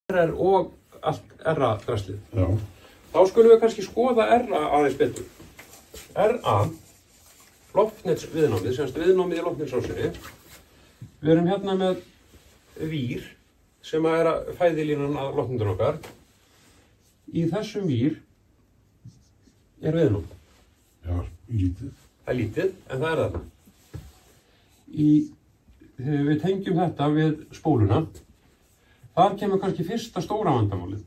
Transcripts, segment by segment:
RR og allt RA-draslið. Já. Þá skulum við kannski skoða RA aðeins betur. RA, loftnetsviðnámið, semst viðnámið í loftnetsrásinni. Við erum hérna með vír sem er að fæðilínan að loftnetur okkar. Í þessum vír er viðnám. Já, lítið. Það er lítið, en það er þarna. Þegar við tengjum þetta við spóluna, þar kemur kannski fyrsta stóra vandamálið.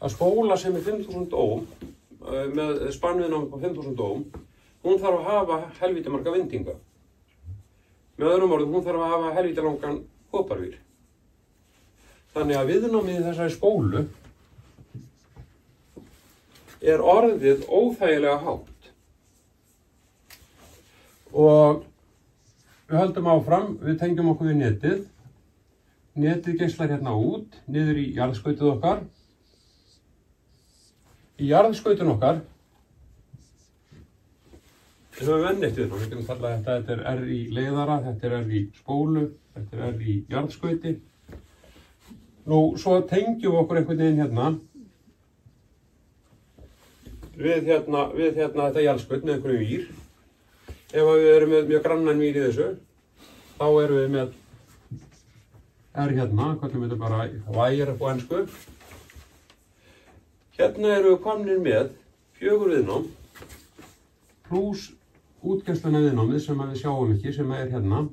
Að spóla sem er 5000 ohm, með spannviðnám á 5000 ohm, hún þarf að hafa helvíti marga vindinga. Með öðrum orðum, hún þarf að hafa helvíti langan koparvír. Þannig að viðnámið í þessari spólu er orðið óþægilega hátt. Og við höldum áfram, við tengjum okkur við netið. Netið geislar hérna út, niður í jarðskautið okkar. Í jarðskautun okkar höfum við enn eitt viðnám. Við getum kallað þetta er R í leiðara, þetta er R í spólu, þetta er R í jarðskauti. Nú, svo tengjum við okkur einhvern veginn hérna við þetta jarðskaut með einhverjum vír. Ef við erum með mjög grannan vír í þessu, þá erum við með R hérna, kallum við þetta bara wire upp á ensku. Hérna erum við komnir með 4 viðnám pluss útgeislana viðnámið sem við sjáum ekki, sem er hérna.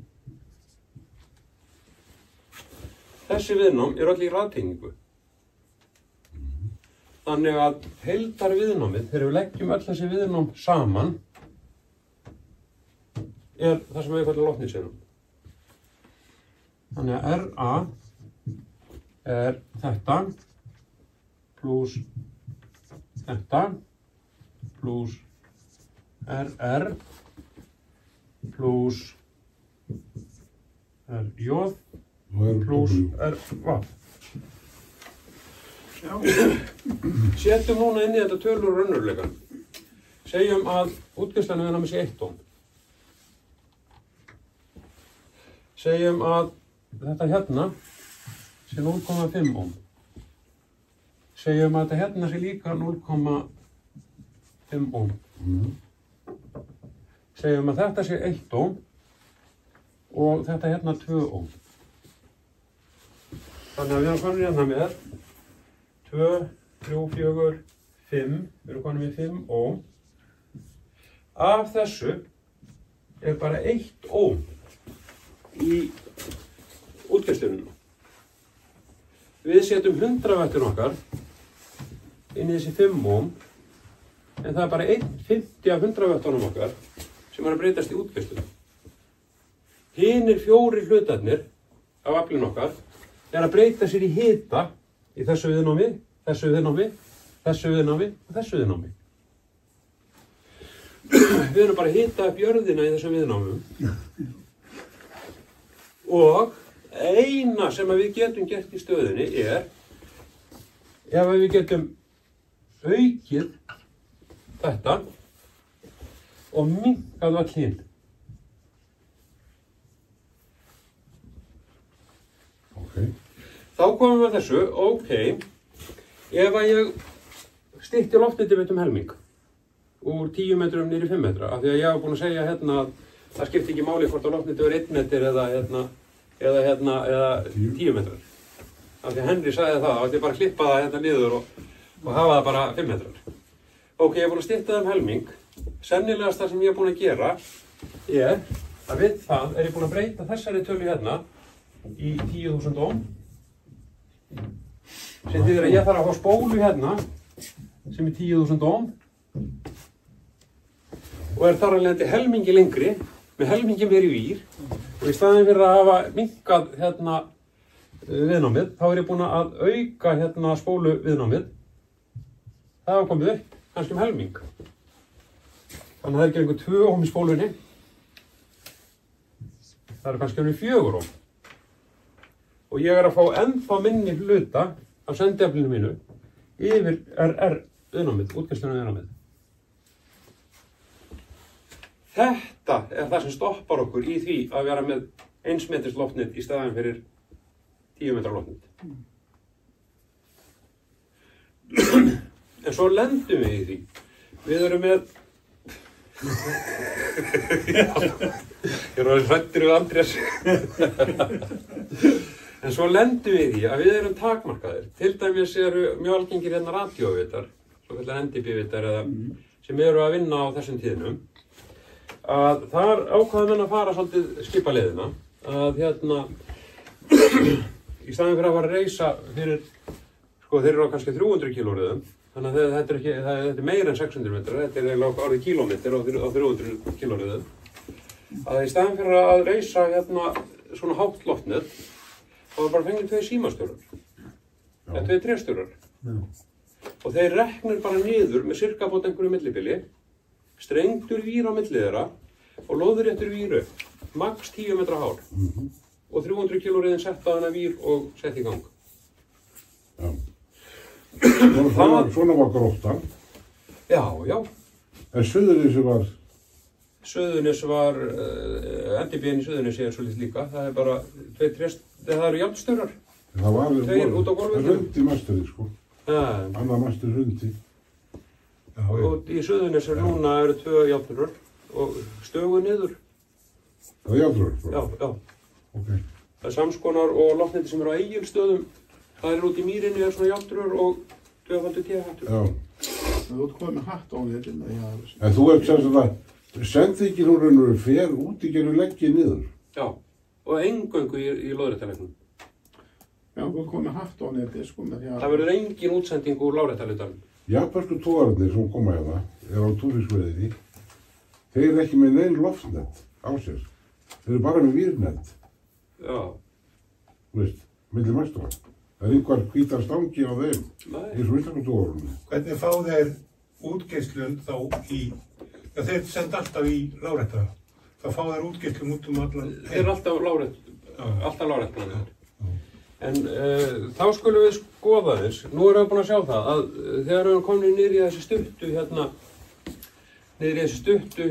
Þessi viðnám er öll í raðtengingu. Þannig að heildar viðnámið, þegar við leggjum öll þessi viðnám saman, er það sem við kallum loftnetsviðnám. Þannig að RA er þetta pluss þetta pluss RR pluss RJ pluss RV. Setjum núna inn í þetta tölur raunveruleikann. Segjum að útgeislana viðnámið sé 1 ohm. Segjum að þetta hérna sé 0,5 ohm. Segjum að þetta hérna sé líka 0,5 ohm. Segjum að þetta sé 1 ohm og þetta hérna 2 ohm. Þannig að við erum komin hérna með 2, 3, 4, 5. Við erum komin með 5 ohm. Af þessu er bara 1 ohm í útgeislunum. Við setjum 100 vættin okkar inn í þessi 5 ohm, en það er bara 1/50 af 100 vættunum okkar sem er að breytast í útgeislunum. Hinir 4 hlutarnir af aflinu okkar er að breyta sér í hita í þessu viðnámi, þessu viðnámi, þessu viðnámi og þessu viðnámi. Við erum bara að hita upp jörðina í þessum viðnámum. Og eina sem við getum gert í stöðunni er ef við getum aukið þetta og minnkað öll hin. Þá komum við að þessu, ef að ég stytti loftnetið mitt helming úr 10 metrum niður í 5 metra, af því að ég hef búin að segja hérna að það skiptir ekki máli hvort á loftnetið er 1 metr eða 10 metrar. Af því að Henry sagði það, þá ætti ég bara að klippa það hérna niður og hafa það bara 5 metrar. Ég er búin að stytta það helming. Sennilegast það sem ég er búin að gera er að við það er ég búin að breyta þessari tölu hérna í 10.000 ohm. Sem þýðir að ég þarf að fá spólu hérna sem er 10.000 ohm og er þar að leiðandi helmingi lengri með helmingi meiri vír. Og í staðinn fyrir að hafa minnkað hérna viðnámið, þá er ég búin að auka hérna spólu viðnámið. Það hafa komið upp, kannski helming. Þannig að það er ekki einhver 2 ohm í spólunni. Það eru kannski 4 ohm. Og ég er að fá ennþá minni hluta af sendiaflinu mínu yfir RR viðnámið, útgeislunum viðnámið. Þetta er það sem stoppar okkur í því að vera með 1 metris loftnet í staðinn fyrir 10 metra loftnet. En svo lendum við í því. Við erum með... Ég er alveg hræddur við Andrés. En svo lendum við í því að við erum takmarkaðir. Til dæmis eru mjög algengir hérna radíóvitar, svo kallar NDB-vitar eða sem eru að vinna á þessum tíðnum. Að þar ákvaðum við að fara svolítið skipaleiðina. Að hérna, í staðinn fyrir að fara að reisa fyrir, sko þeir eru á kannski 300 kílóriðum. Þannig að þetta er meira en 600 metrar, þetta er eiginlega orðið kílómetr á 300 kílóriðum. Að í staðinn fyrir að reisa hérna svona hátt loftnet, þá var bara fengið 2 símastjórar, eða 2 trésstjórar. Og þeir reknir bara niður með sirka bót einhverju millibili, strengdur vír á milli þeirra og lóðréttur vír upp, max 10 metra hár. Og 300 kílóriðin sett á þennan vír og sett í gang. Já. Svona var Gróttan. Já, já. En Suðurnesið var? Suðurnes var, NDB-in í Suðurnesið er svolítið líka. Það er bara 2 trést, það eru járnstjórar. Það var út á gólfinu. Rundi masteri, sko. Annar masteri rundi. Og í Suðurnes núna eru 2 járnstjórar og stögu niður. Það er járnstjórar? Já, já. Ok. Það er samskonar og loftneti sem eru á Egilsstöðum. Það er út í mýrinni, er svona járnstjórar og 2 T-hattur. Já. Þú ert komið með hatt á netinu. En þú ert sem sagt að sendingin hún raunur fer út í gerðu leggið niður. Já, og eingöngu í lóðréttarleiknum. Já, þú ert komið með hatt á netinu, sko, með því að... Það verður engin útsending úr láréttarleitanum. Japansku togararnir sem koma hérna, er á túrisveiði, þeir eru ekki með neinn loftnet á sér. Þeir eru bara með vírnet. Já. Þú veist, milli mæstura. Það er einhver hvítar stangi á þeim, eins og Japansku togararnir. Hvernig fá þeir útgeislun þá í, já þeir senda alltaf í lárétta, þá fá þeir útgeislun út allan heim? Þeir eru alltaf láréttarleiknir. En þá skulum við skoða þess, nú erum við búin að sjá það að þegar við erum komin niður í þessi stuttu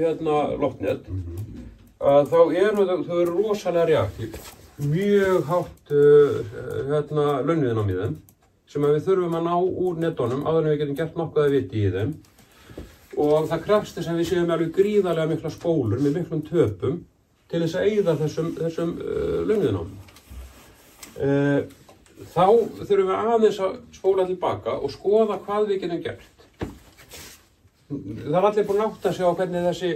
loftnet, að þá eru þau rosalega reaktív. Mjög hátt launviðin á þeim sem við þurfum að ná úr netunum áður en við getum gert nokkuð að viti í þeim. Og það krefst þess að við séum alveg gríðarlega mikla spólur með miklum töpum til þess að eyða þessum launviðin á. Þá þurfum við aðeins að spóla tilbaka og skoða hvað við getum gert. Það er allir búin að átta sig á hvernig þessi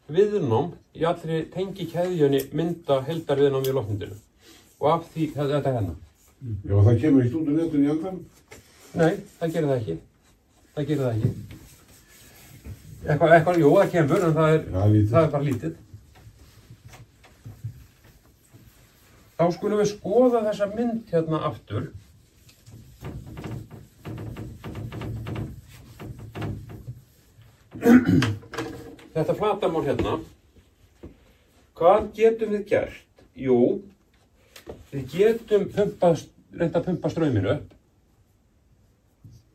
viðnám í allri tengikeðjunni mynda heildarviðnám í loftnetinu. Og af því þetta hérna. Já, það kemur ekki út úr netinu í endan? Nei, það gerir það ekki. Það gerir það ekki. Eitthvað, jú, það kemur, en það er bara lítið. Þá skulum við skoða þessa mynd hérna aftur. Þetta flatarmál hérna. Hvað getum við gert? Jú, við getum reynt að pumpa strauminu upp.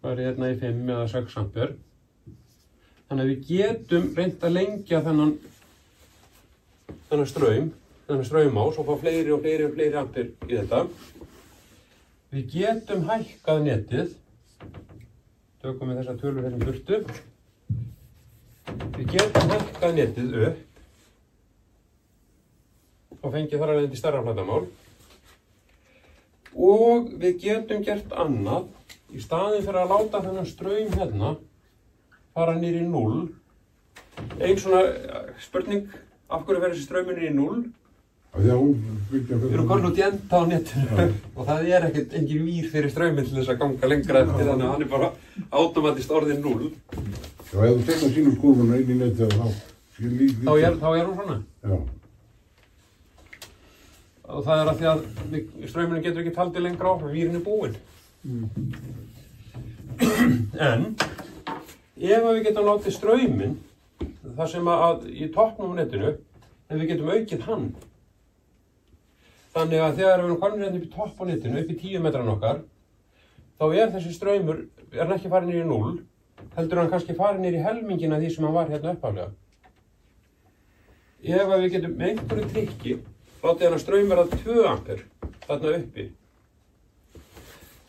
Það er hérna í 5 eða 6 ampere. Þannig að við getum reynt að lengja þennan straumás og fá fleiri og fleiri ampere í þetta. Við getum hækkað netið. Tökum við þessa tölur hérna burtu. Við getum hækkað netið upp og fengið þar að leiðandi stærra flatarmál. Og við getum gert annað í staðinn fyrir að láta þennan straum hérna fara niður í 0. Ein svona spurning, af hverju fer þessi straumur niður í 0? Því að hún byggja fyrir... Við erum komin út í enda á netinu og það er engin vír fyrir strauminn til þess að ganga lengra eftir, þannig að hann er bara automatist orðinn 0. Já, ef þú tekna sínum kurvuna inn í netið þá er hún svona. Já. Og það er að því að straumurinn getur ekki haldið lengra áfram, vírinn er búinn. En ef við getum látið strauminn, það sem að í toppnum á netinu, en við getum aukið hann. Þannig að þegar við erum komin hérna upp í topp á netinu, upp í 10 metran okkar, þá er þessi straumur, er hann ekki farið niður í 0, heldur hann kannski farið niður í helmingina því sem hann var hérna uppálega. Ef við getum með einhverju trikki látið hann að straumur að 2 ampere þarna uppi,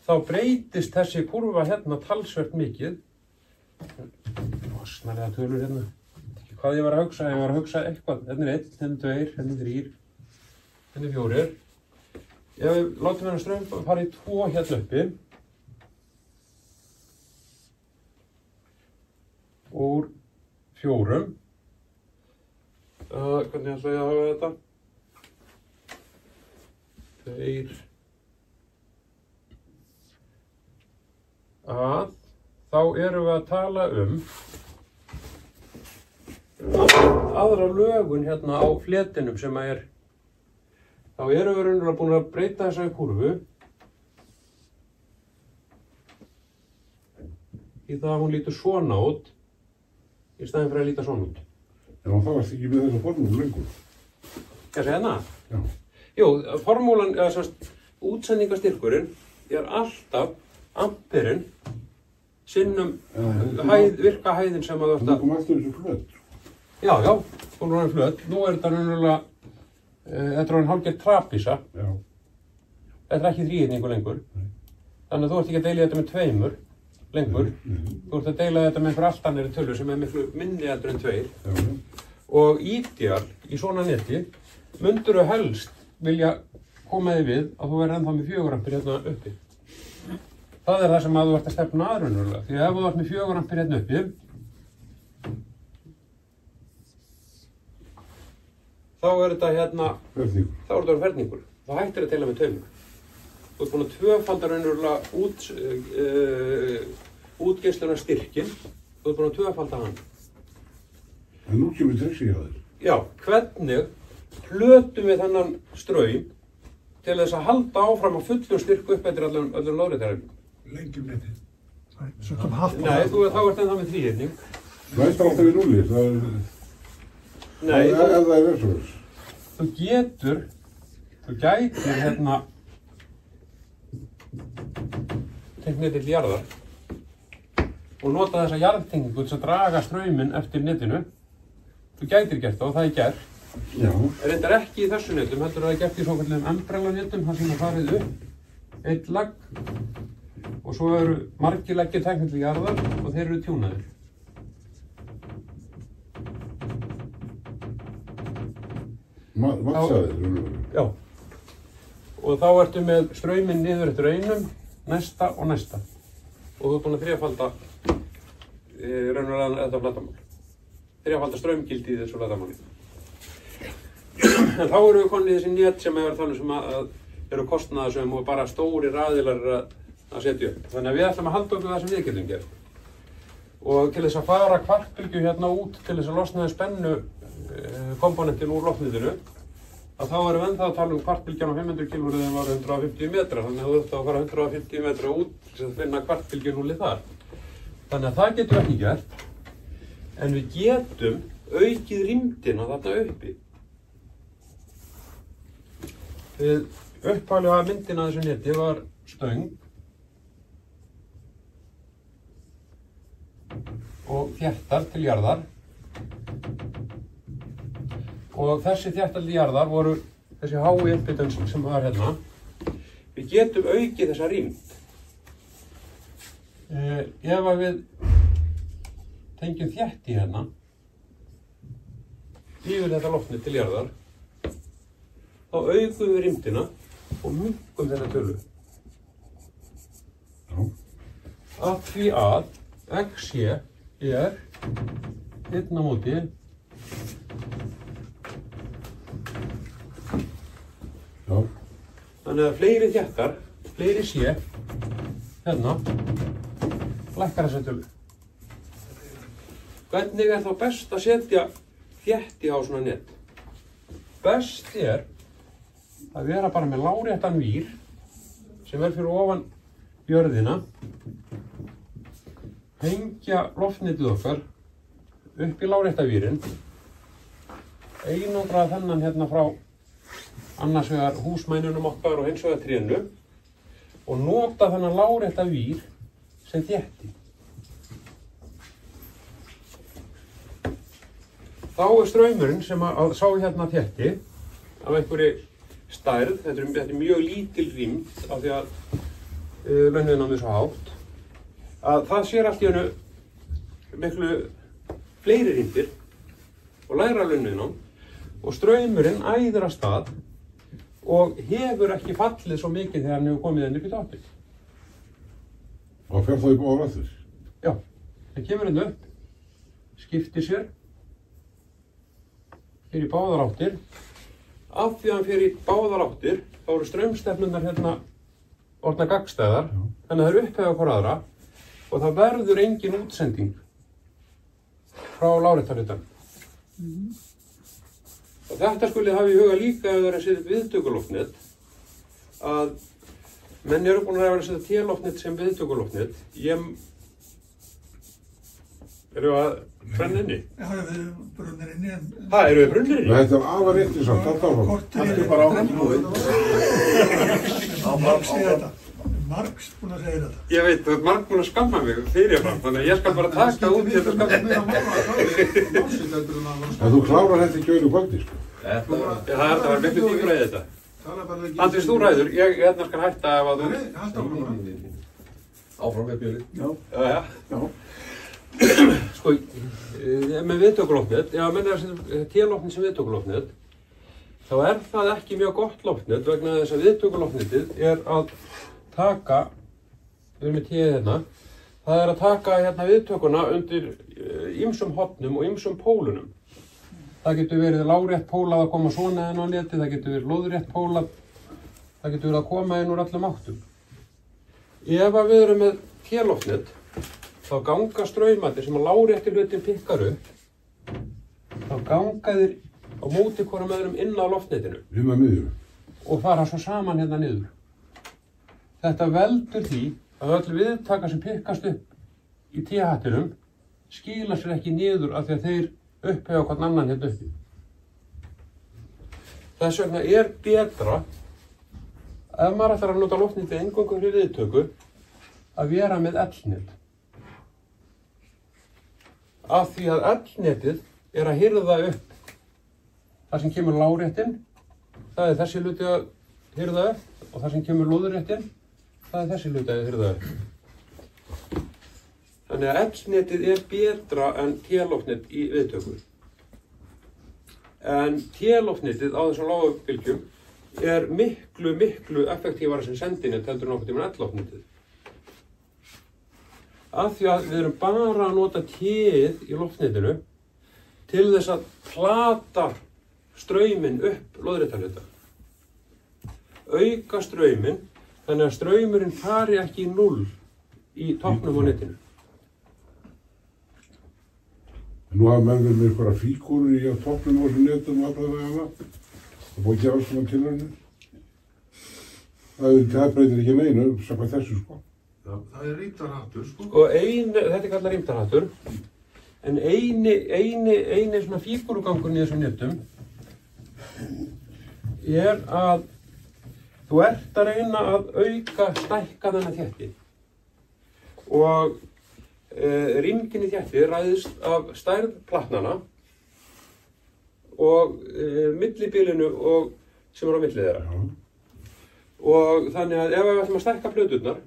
þá breytist þessi kúrfa hérna talsvert mikið. Snarlega tölur hérna. Ekki hvað ég var að hugsa, ég var að hugsa eitthvað. Hérna 1, hérna 2, hérna 3, hérna 4. Ef við látum hérna straum fara í 2 hérna uppi. Úr 4. Hvernig ætla ég að hafa þetta? 2. Þá erum við að tala aðra lögun hérna á fletinum sem að þá erum við raunverulega búin að breyta þessari kúrfu í það að hún lítur svona út í staðinn fyrir að líta svona út. En þá varst ekki með þessa formúlu lengur. Hvað segir hérna? Já. Jú, formúlan, eða semst, útsendingastyrkurinn alltaf amperinn sinnum virka hæðin sem að það kom alltaf þessu flöt. Já, hún er flöt. Nú er þetta raunverulega, þetta er hálfgerð trapísa. Já. Þetta er ekki þríhyrningur lengur. Þannig að þú ert ekki að deila þetta með 2 lengur. Þú ert að deila þetta með einhver allt annari tölu sem er miklu minni heldur en 2. Já. Og ídeal í svona neti mundur þú helst vilja koma þig við að þú verður ennþá með 4 ampere hérna uppi. Það er það sem að þú ert að stefna að raunverulega. Því ef þú ert með 4 ampere hérna uppi, þá er þetta hérna, þá er þetta ferningur. Þá hættir að deila með 2. Þú ert búin að tvöfalda raunverulega útgeislunarstyrkinn, þú ert búin að tvöfalda hann. En nú kemur trixi hjá þér. Já, hvernig plötum við þennan straum til þess að halda áfram að fullum styrk upp eftir öllum láréttarefnum? Lengjum netið. Nei, þá ert ennþá með þríhyrning. Næst alltaf í núli, það er... Nei, ef það er eins og þess. Þú gætir hérna tengt netið til jarðar og nota þessa jarðtengingu til að draga strauminn eftir netinu. Þú gætir gert það og það er gert. Já. Reyndar ekki í þessu netum, heldur það er gert í svokölluðum umbrella-netum, þar sem það farið upp 1 legg og svo eru margir leggir teknir til jarðar og þeir eru tjúnaðir. Vatsaðir? Já. Og þá ertu með strauminn niður eftir einum, næsta og næsta. Og þú ert búin að þrefalda raunverulega þetta flatarmál. Þrefalda straumgildi í þessu flatarmáli. En þá eru við konið í þessi net sem hefur þannig sem að eru kostnaðarsöm og bara stórir aðilar að setja upp. Þannig að við ætlum að halda okkur það sem við getum gert. Og til þess að fara kvartbylgju hérna út til þess að losna spennu komponentin úr loftnetinu, að þá erum við ennþá að tala kvartbylgjan á 500 kV þegar það var 150 metrar. Þannig að þú þurft að fara 150 metra út til að finna kvartbylgjunúlið þar. Þannig að það getum við ekki gert. En við getum aukið rýmdina þarna uppi. Við upphaflega myndin að þessu neti var stöng og þéttar til jarðar og þessi þéttar til jarðar voru þessi hái uppbytun sem var hérna. Við getum aukið þessa rýmd. Ef að við tengjum þétti hérna yfir þetta loftnet til jarðar, þá aukum við rýmdina og minnkum þessa tölu. Af því að XC er 1 á móti þannig að fleiri þéttar, fleiri C hérna lækkar þessa tölu. Hvernig er þá best að setja þétti á svona net? Best er að vera bara með láréttan vír sem er fyrir ofan jörðina, hengja loftnetið okkar upp í lárétta vírinn, einangra þennan hérna frá annars vegar húsmænunum okkar og hins vegar trénu og nota þennan lárétta vír sem þétti. Þá er straumurinn sem að sá hérna þétti af einhverju stærð, þetta er mjög lítil rýmd af því að launviðnámið svo hátt að það sér allt í einu miklu fleiri rýmdir og lægra launviðnám og straumurinn æðir af stað og hefur ekki fallið svo mikið þegar hann hefur komið inn upp í toppinn. Og fer þá í báðar áttir? Já, það kemur inn upp, skiptir sér, fyrir báðar áttir. Af því að hann fyrir báðar áttir, þá eru straumstefnurnar hérna orðnar gagnstæðar, þannig að það eru upphefða hvora aðra og það verður engin útsending frá láréttarhlutann. Og þetta skulið hafa í huga líka ef það er að setja upp viðtökuloftnet að menn eru búin að vera að setja téloftnet sem viðtökuloftnet. Eru að brenna inni? Já, við erum brunnir inni en... Það, eru við brunnir inni? Þetta er afar interessant, þetta áfram. Kortir Þetta er bara áfram búið. Marx segir þetta. Marx búinn að segja þetta. Ég veit, þú ert marg búin að skamma mig fyrirfram, þannig að ég skal bara taka út hérna skamma. En þú klárar þetta ekki öðru kvöldi, sko. Það er að vera miklu dýra í þetta. Andrés, þú ræður, ég hérna skal hætta ef að þú... Áfram með björið. Já. Já. Sko, með viðtökuloftnet, ef að menn er að setja téloftnet sem viðtökuloftnet, þá er það ekki mjög gott loftnet vegna þess að viðtökuloftnetið er að taka, við erum með téð hérna, það er að taka hérna viðtökuna undir ýmsum hornum og ýmsum pólunum. Það getur verið lárétt pólað að koma svona inn á neti, það getur verið lóðrétt pólað, það getur verið að koma inn úr öllum áttum. Ef að við erum með téloftnet, þá ganga straumarnir sem að lárétti hlutin pikkar upp, þá ganga þeir á móti hvorum öðrum inn á loftnetinu Inn að miðju. og fara svo saman hérna niður. Þetta veldur því að öll viðtaka sem pikkast upp í T-hattinum skila sér ekki niður af því að þeir upphefja hvern annan hérna uppi. Þess vegna er betra, ef maður ætlar að nota loftnetið eingöngu fyrir viðtöku, að vera með L-net. Af því að L-netið er að hirða upp það sem kemur láréttin, það er þessi hluti að hirða upp og það sem kemur lóðréttin, það er þessi hluti að hirða upp. Þannig að L-netið er betra en T-loftnet í viðtöku. En T-loftnetið á þessum lágabylgjum er miklu effektífara sem sendinet heldur en okkur tíma L-loftnetið. Af því að við erum bara að nota T-ið í loftnetinu til þess að plata strauminn upp lóðréttarhluta. Auka strauminn þannig að straumurinn fari ekki í 0 í toppnum á netinu. Nú hafa menn verið með einhverja fígúrur í á toppnum á þessum netum og alla vegana og búið ekki alls svona tilhörnir. Það breytir ekki neinu, samkvæmt þessu, sko. Það er rýmdarhattur, sko. Og þetta er kallað rýmdarhattur, en eini svona fígúrugangurinn í þessum netum er að þú ert að reyna að auka stækka þennan þétti og rýmgin í þétti ræðist af stærð platnana og millibilinu og sem er á milli þeirra. Og þannig að ef við ætlum að stækka plöturnar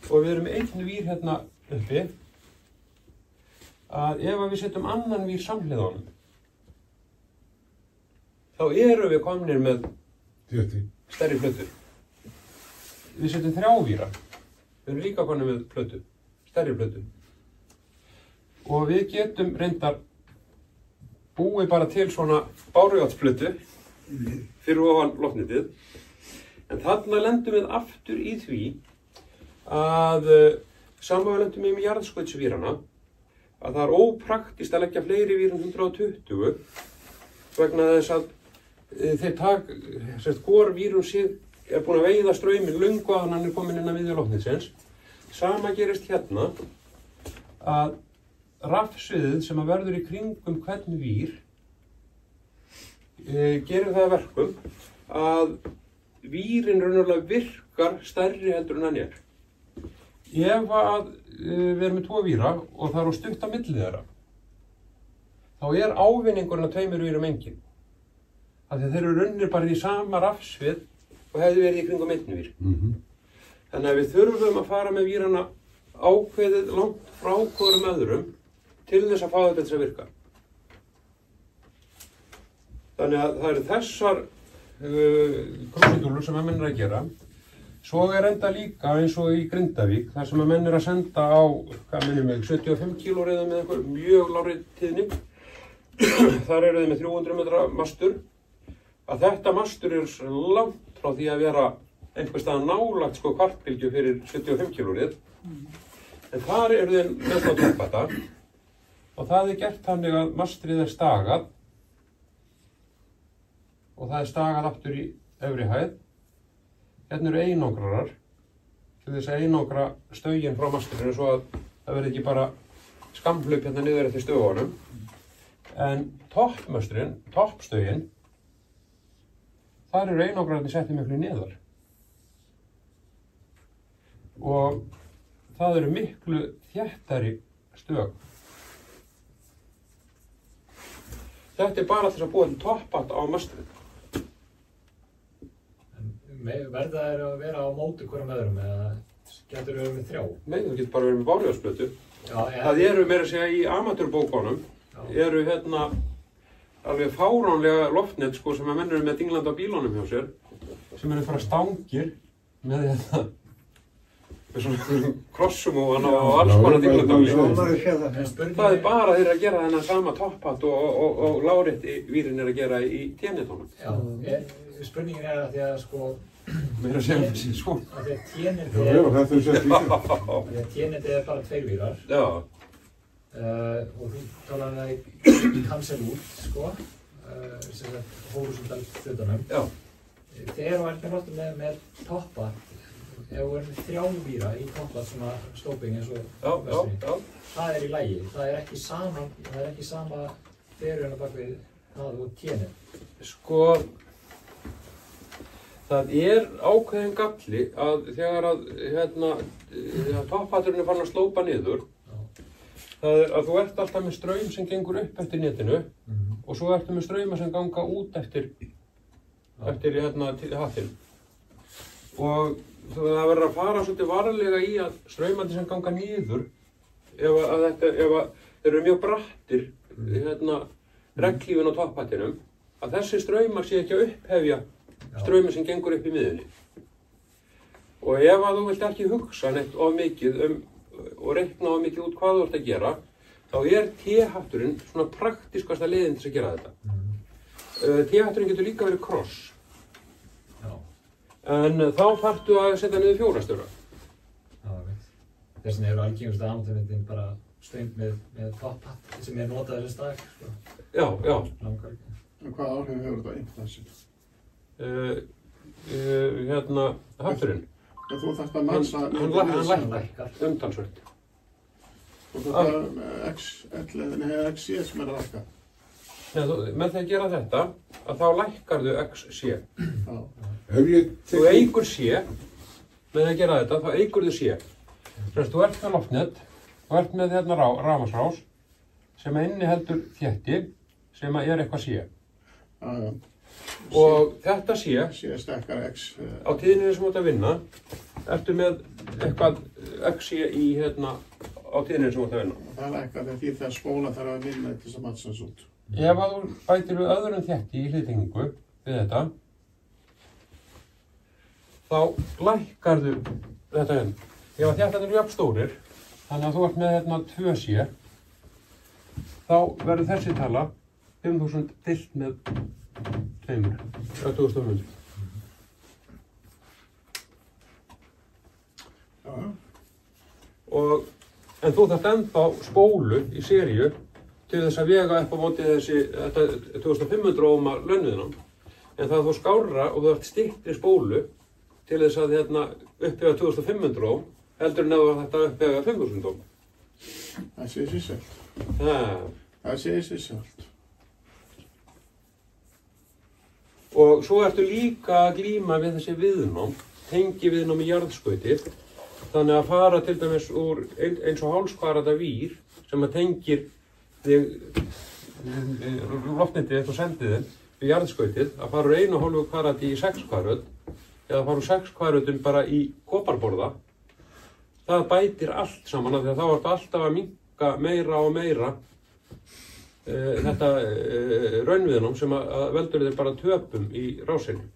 og við erum með einn vír hérna uppi, að ef við setjum annan vír samhliða á honum, þá erum við komnir með stærri plötur. Við setjum 3 víra, við erum líka komnir með plötu, stærri plötu. Og við getum reyndar búið bara til svona bárujárnsplötu fyrir ofan loftnetið, en þarna lendum við aftur í því að sama við lendum við með jarðskautsvírana, að það er ópraktist að leggja fleiri vír en 120 vegna þess að hvor vír sig er búin að veiða strauminn löngu að hann er komin inn að miðju loftnetsins. Sama gerist hérna að rafsviðið sem að verður í kringum hvern vír gerir það að verkum að vírin raunverulega virkar stærri heldur en hann er. Ef að við erum með 2 víra og það er á stutt á milli þeirra, þá er ávinningurinn að 2 vírum engin. Af því þeir eru runnir bara í sama rafsvið og hefði verið í kringum 1 vír. Þannig að við þurfum að fara með vírana ákveðið langt frá hvorum öðrum til þess að fá þetta til að virka. Þannig að það eru þessar krúsidúlur sem að menn er að gera. Svo er enda líka eins og í Grindavík, þar sem að menn er að senda á, hvað minnum ég, 75 kílóreiðum með eitthvað mjög lágri tíðni. Þar eru þið með 300 metra mastur. Að þetta mastur er langt frá því að vera einhver staðar nálagt sko kvartbylgju fyrir 75 kílóreið. En þar eru þið með svona toppata og það er gert þannig að mastrið er stagað og það er stagað aftur í efri hæð. Hérna eru einangrarar til þess að einangra stögin frá mastrinu svo að það verði ekki bara skamhlaup hérna niður eftir stögunum. En toppmasturinn, toppstögin, þar eru einangrarnir settið miklu neðar. Og það eru miklu þéttari stög. Þetta er bara þess að búa til toppat á mastrinu. Verða þeir að vera á móti hverjum öðrum eða getur þau verið með 3? Nei, þú getur bara verið með bárjóðsplötu. Það eru meira að segja í amatörbókunum, eru hérna alveg fáránlega loftnet sko sem að menn eru með dinglandi á bílunum hjá sér, sem eru bara stangir með þetta, með svona krossum og alls konar dinglandi á bílunum. Það er bara þeir að gera þennan sama topphatt og lárétti vírin er að gera í ténitónum. Já, spurningin er að því að sko meira að segja þessi sko. Að því að ténindi þetta er sett líka. Ténindi er bara 2 vírar. Já. Og þú talar það í cancel út, sko, sem er horizontal hlutunum. Já. Þegar þú ert með loftum með toppa, ef þú er með 3 víra í toppa svona stóping eins og Já. það er í lagi. Það er ekki sama fyrirhjóna bak við það og ténið. Sko, það er ákveðin galli að þegar að topphatturinn er farin að slópa niður, það er að þú ert alltaf með straum sem gengur upp eftir netinu og svo ertu með strauma sem ganga út eftir hattinn. Og það verður að fara svolítið varlega í að straumandi sem ganga niður, ef þeir eru mjög brattir regnhlífin á topphattinum, að þessi straumar sé ekki að upphefja straumi sem gengur upp í miðunni. Og ef að þú vilt ekki hugsa neitt of mikið og reikna of mikið út hvað þú ert að gera, þá er T-hatturinn svona praktískasta leiðin til að gera þetta. T-hatturinn getur líka verið kross. En þá þarftu að setja niður 4 störa. Þess vegna eru algengustu amatörbílar bara stöng með topphatt sem er notað þessi dag. Já. En hvað áhrif hefur þetta inflasjón? Hatturinn. Þú þarft að matsa... Hann lækkar umtalsvert. Og þetta XL eða XC sem er að lækka? Með því að gera þetta, að þá lækkarðu XC. Þú eykur C, með því að gera þetta, þá eykur þú C. Þú ert með loftnet, þú ert með rafmagnsrás, sem inniheldur þétti, sem er eitthvað C. Og þetta C stekkar X á tíðinni sem þú ert að vinna, ertu með eitthvað XC á tíðinni sem þú ert að vinna. Það lækkar því þegar spóla þarf að vinna til þess að matsa þessu út. Ef að þú bætir við öðrum þétti í hliðtengingu við þetta, þá lækkarðu þetta hérna. Ef að þéttarnir eru jafn stórir, þannig að þú ert með 2C, þá verður þessi tala 5.000 deilt með 2, 2500. En þú þarft ennþá spólu í seríu til þess að vega upp á móti þetta 2500 óma launviðnám. En það er þó skárra og þú þarft styttri spólu til þess að upphega 2500 óm heldur en að þetta upphega 5000 óm. Það segir sér sjálft. Það segir sér sjálft. Og svo ertu líka að glíma við þessi viðnám, tengiviðnám í jarðskautið, þannig að fara til dæmis úr eins og hálfskvarata vír sem að tengir loftnetið og sendiðin við jarðskautið, að fara úr 1,5 kvarati í 6 kvarat, eða fara úr 6 kvadrötum bara í koparborða, það bætir allt saman af því að þá ertu alltaf að minnka meira og meira þetta raunviðnám sem að veldur þér bara töpum í rásinni.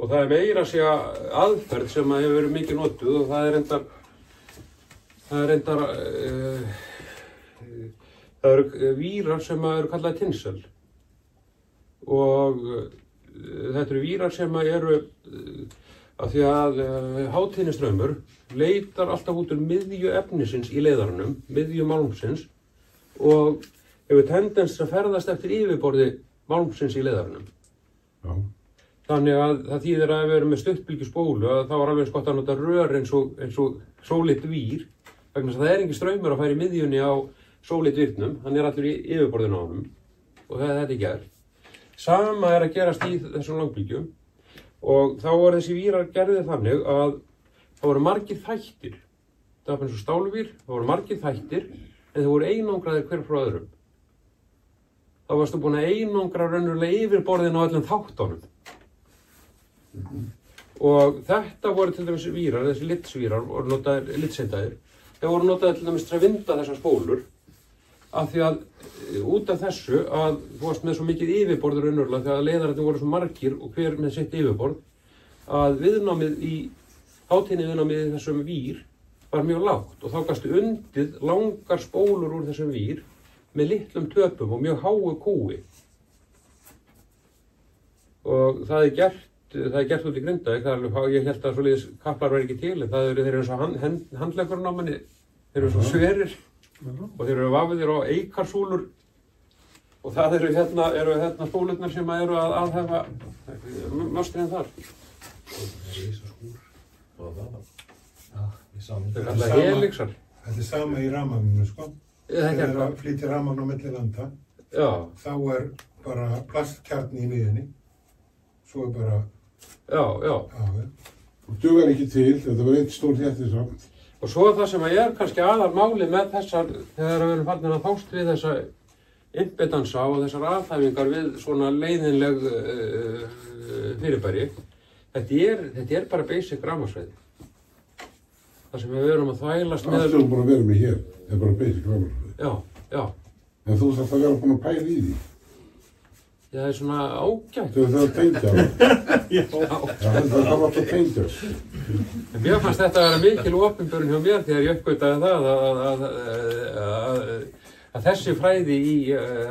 Og það er meira að segja aðferð sem að hefur verið mikið notuð og það eru vírar sem að eru kallað tinsel og þetta eru vírar sem að eru af því að hátíðnistraumur leitar alltaf út úr miðju efnisins í leiðaranum, miðju málmsins og hefur tendens að ferðast eftir yfirborði málmsins í leiðaranum. Já. Þannig að það þýðir að ef við erum með stuttbylgjuspólu að þá var alveg eins gott að nota rör eins og sólit vír vegna þess að það er engin straumur að fara í miðjunni á sólit virnum, hann er allur í yfirborðinu á honum og þetta er gert. Sama er að gerast í þessum langbylgjum og þá voru þessi vírar gerðið þannig að það voru margir þættir. Það var eins og stálvír, það voru margir þættir en það voru einangraðir hver frá öðrum. Þá varstu búin að einangra raunverulega yfirborðin á öllum þáttunum. Og þetta voru til dæmis vírar, þessi litsvírar voru notaðir, litseitaðir. Þeir voru notaðir til dæmis til að vinda þessar spólur af því að út af þessu að þú varst með svo mikið yfirborður raunverulega þegar leiðararnir voru svo margir og hver með sitt yfirborð að viðnámið í hátíðni viðnámið í þessum vír var mjög lágt og þá gastu undið langar spólur úr þessum vír með litlum töpum og mjög háu kúi. Og það er gert út í Grindavík, ég held að svoleiðis kaplar væri ekki til en þeir eru eins og handleggurinn á manni, þeir eru svo sverir og þeir eru vafiðir á eikarsúlur og það eru hérna spólurnar sem eru að alhæfa möstrinn þar. Það er kallað helixar. Þetta er sama í rafmagninu, sko. Þegar það flytja rafmagn á milli landa, þá er bara plastkjarni í miðjunni. Svo er bara... Já. Og dugar ekki til, þetta var eitt stór þéttisamt. Og svo það sem að er kannski aðalmáli með þessar, þegar við erum farnir að fást við þessa impedansa og þessar aðhæfingar við svona leiðinleg fyrirbæri, þetta er bara basic rafmagnsfræði. Það sem við erum að þvælast með... Allt sem við bara verum með hér er bara basic rafmagnsfræði. Já. En þú þarf að vera búin að pæla í því. Já, það er svona ágætt. Þú þarf að tengja það. Já. Það þarf að tengja. Mér fannst þetta að vera mikil opinberun hjá mér þegar ég uppgötaði það að þessi fræði í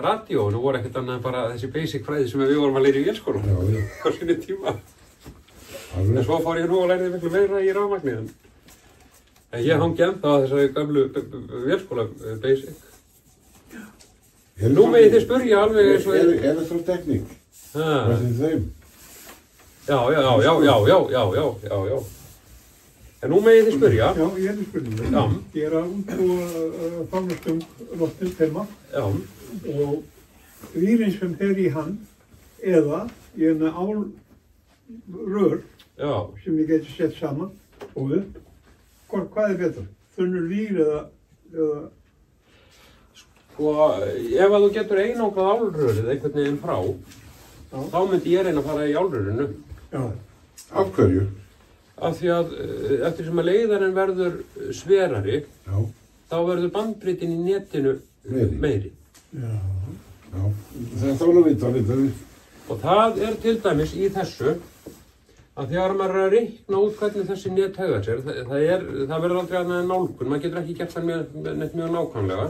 radíónu voru ekkert annað en bara þessi basic fræði sem við vorum að læra í vélskólanum á sinni tíma. En svo fór ég nú að læra miklu meira í rafmagni. En ég hangi ennþá að þessari gamlu vélskóla basic. Nú megið þið spurja alveg eins og... Elektrotekník. Hvað er þeim? Já. En nú megið þið spurja. Já, ég er spurningu. Já. Ég er að útbúa fánarstöng loftið tema. Já. Og vírinn sem fer í hann, eða ég er með álrör sem ég geti sett saman og upp. Hvað er betur? Þunnur vír eða... Og ef að þú getur einangrað álrörið einhvern veginn frá, þá myndi ég reyna að fara í álrörinu. Já. Af hverju? Af því að eftir sem að leiðarinn verður sverari, þá verður bandbreiddin í netinu meiri. Já. Þetta var nú vita. Og það er til dæmis í þessu að þegar maður er að reikna út hvernig þessi net hegðar sér, það verður aldrei annað en nálgun, maður getur ekki gert það neitt mjög nákvæmlega,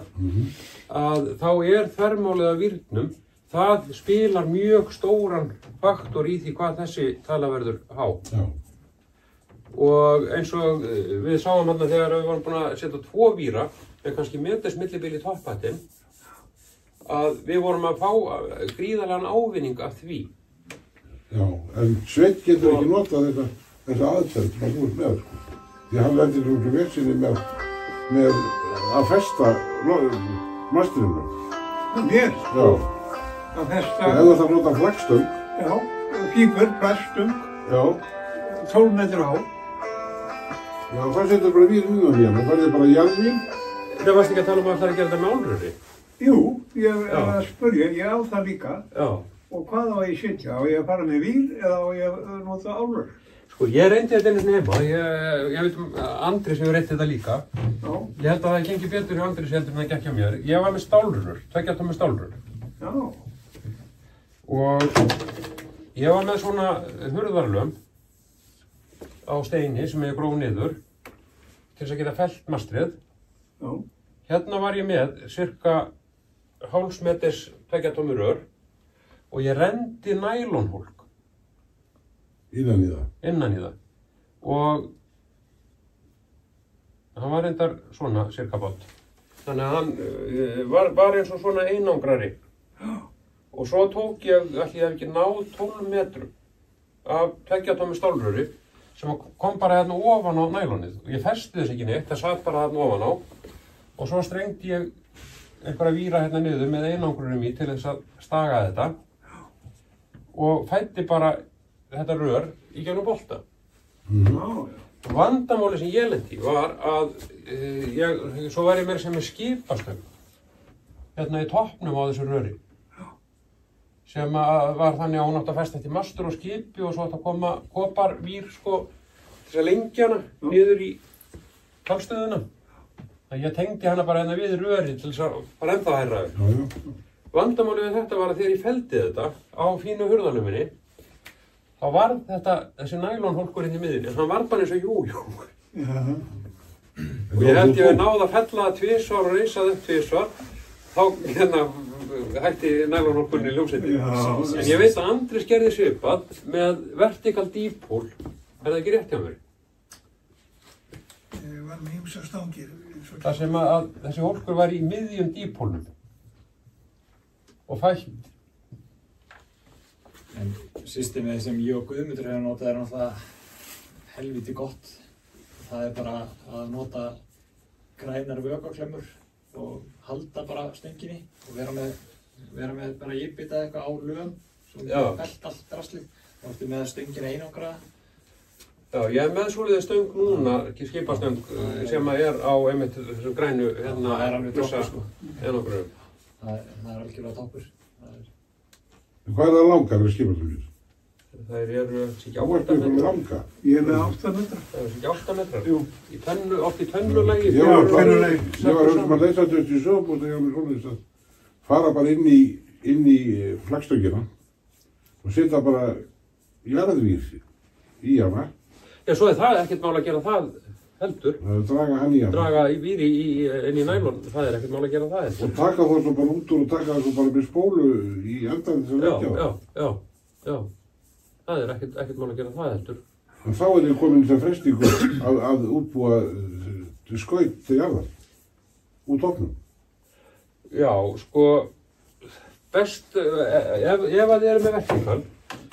að þá er þvermálið af vírnum, það spilar mjög stóran faktor í því hvað þessi tala verður há. Já. Og eins og við sáum þarna þegar við vorum búin að setja 2 víra, með kannski meters millibil í topphattinn, að við vorum að fá gríðarlegan ávinning af því. Já, en Sveinn getur ekki notað þessa aðferð sem þú ert með, sko. Ég hafði eftir einhverju versinni með að festa mastrinu. Mér? Já. Að festa... Þú hefði það notað flagstöng. Já, pípur, plaststöng. Já. 12 metrar há. Já, það setur bara vír um hérna, það verður bara jarðvín. Það varst ekki að tala um að það er að gera þetta með álröri? Jú, ég er að spurja, ég á það líka. Já. Og hvað á ég setja? Á ég að fara með vír eða á ég að nota álur? Sko, ég reyndi þetta einu sinni heima. Ég veit Andri sem reyndi þetta líka. Já. Ég held að það gengi betur hjá Andri sem heldur en það gekk hjá mér. Ég var með stálrör, 2 tómur stálrör. Já. Og ég var með svona hurðarlömb á steini sem ég gróf niður til þess að geta fellt mastrið. Já. Hérna var ég með cirka hálfsmeters 2 tómur rör og ég rendi nælonhólk Innan í það. innan í það. Og hann var reyndar svona cirka bát. Þannig að hann var eins og svona einangrari. Og svo tók ég, ætli ég hef ekki náð 12 metrum af 2 tómur stálröri sem kom bara hérna ofan á nælonið. Og ég festi þess ekki neitt, það satt bara hérna ofan á. Og svo strengdi ég einhverja víra hérna niður með einangrurum í til þess að staga þetta. Og fætti bara þetta rör í gegnum bolta. Vandamáli sem ég lenti var að svo var ég meira sem með skipastöng hérna í toppnum á þessu röri sem var þannig að hún átti að festa eftir mastur og skipi og svo átti að koma koparvír sko til þess að lengja hana niður í talstöðuna. Þannig ég tengdi hana bara hérna við röri til þess að fara ennþá hærra. Vandamáli við þetta var að þegar ég felldi þetta á fínu hurðarlöminni þá var þessi nælonhólkur inn í miðjunni, en hann var bara eins og jújú. Og ég held ég náði að fella það 2 svar og reisa það 2 svar, þá hérna hætti nælonhólkurinn í ljósetti. En ég veit að Andri gerði svipað með vertical dipól, það ekki rétt hjá mér? Ég var með ýmsar stangir. Það sem að þessi hólkur var í miðjum dipólnum og fælt. En systemið sem ég og Guðmundur hefur notað er náttúrulega helviti gott. Það er bara að nota grænar vökvaklemmur og halda bara stönginni og vera með bara íbita eitthvað á lögum svo við belt allt draslið. Þá ertu með stöngina einangraða. Já, ég er með svoleiðis stöng núna, skipastöng, sem er á einmitt þessum grænu hérna plussa einangrurum. Það er algjörlega toppur. Hvað er það langar við skipastöngir? Það eru ekki 8 metra. Ég er með 8 metra. Það eru ekki 8 metrar. Jú. Oft í tennulagi. Ég var að leysa þetta í sögum og það hjá mér svoleiðis að fara bara inn í flagstöngina og setja bara jarðvír í hana. Já, svo er það ekkert mál að gera það heldur. Það er að draga hann í hana. Draga víri inn í nælon, það er ekkert mál að gera það heldur. Og taka það svo bara út úr og taka það svo bara með spólu í endan þess að leggja það. Já. Það er ekkert mál að gera það heldur. En þá er ég komin sem frestingu að útbúa skaut til jarðar, út ofnum. Já, sko, best, ef að þið eru með vertikal,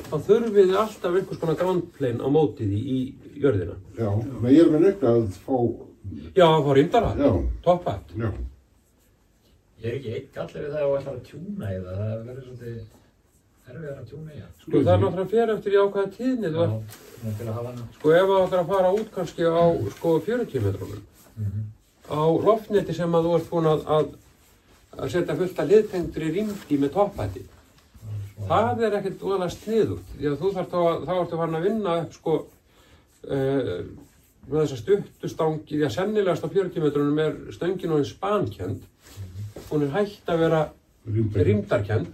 þá þurfið þið alltaf einhvers konar groundplane á mótið í jörðina. Já, menn ég er með nögg að fá... Já, að fá rýmdarhatt, topphatt. Já. Ég er ekki einn galli við það að þú ætlar að tjúna í það. Það verður svolítið erfiðar að tjúna í það. Sko, það er náttúrulega fyrir eftir í ákveða tíðni þú ert. Já, til að hafa hana. Sko, ef þú ætlar að fara út kannski á, sko, 40 metrónum. Á loftneti sem að þú ert búin að setja fullt að hliðtengdri rýmdi með topphætti. Það er ekkert voðalega sniðugt, því að þú þá ertu farin að vinna upp sko með þessa stuttu stangi, því að sennilegast á 40 metrunum er stöngin orðin spankennd. Hún er hætt að vera rýmdarkennd.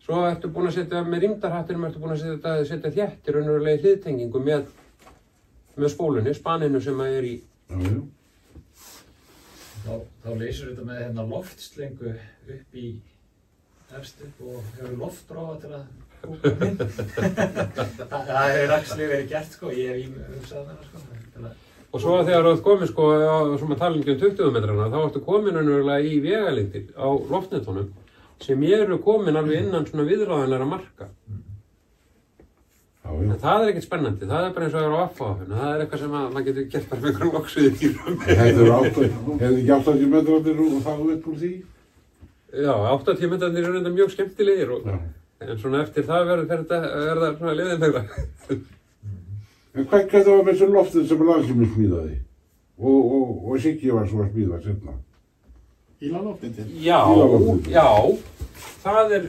Svo ertu búin að setja með rýmdarhattinum, ertu búin að setja þéttir raunverulega hliðtengingu með spólunni, spaninu sem að er í. Þá leysir þetta með hérna loftslengu upp í efst upp og hefur loftrófa til að kúka mynd. Það hefur actually verið gert sko, ég hef hugsað með það sko. Og svo þegar þú ert komin sko á svona talingi 20 metrana, þá ertu komin raunverulega í vegalengdir á loftnetunum sem eru komin alveg innan svona viðráðanlegra marka. En það er ekkert spennandi, það er bara eins og að vera á afáfinu, það er eitthvað sem maður getur gert bara með einhverjum loksuði dýrum. Hefði ekki 80 metrarnir og það upp úr því? Já, 80 metrarnir eru enda mjög skemmtilegir, en svona eftir það verður það svona leiðinlegra. En hvað var með þessu loftið sem Landsíminn smíðaði? Og Siggi var svo að smíða sérna? Ílaloftið til? Já, það er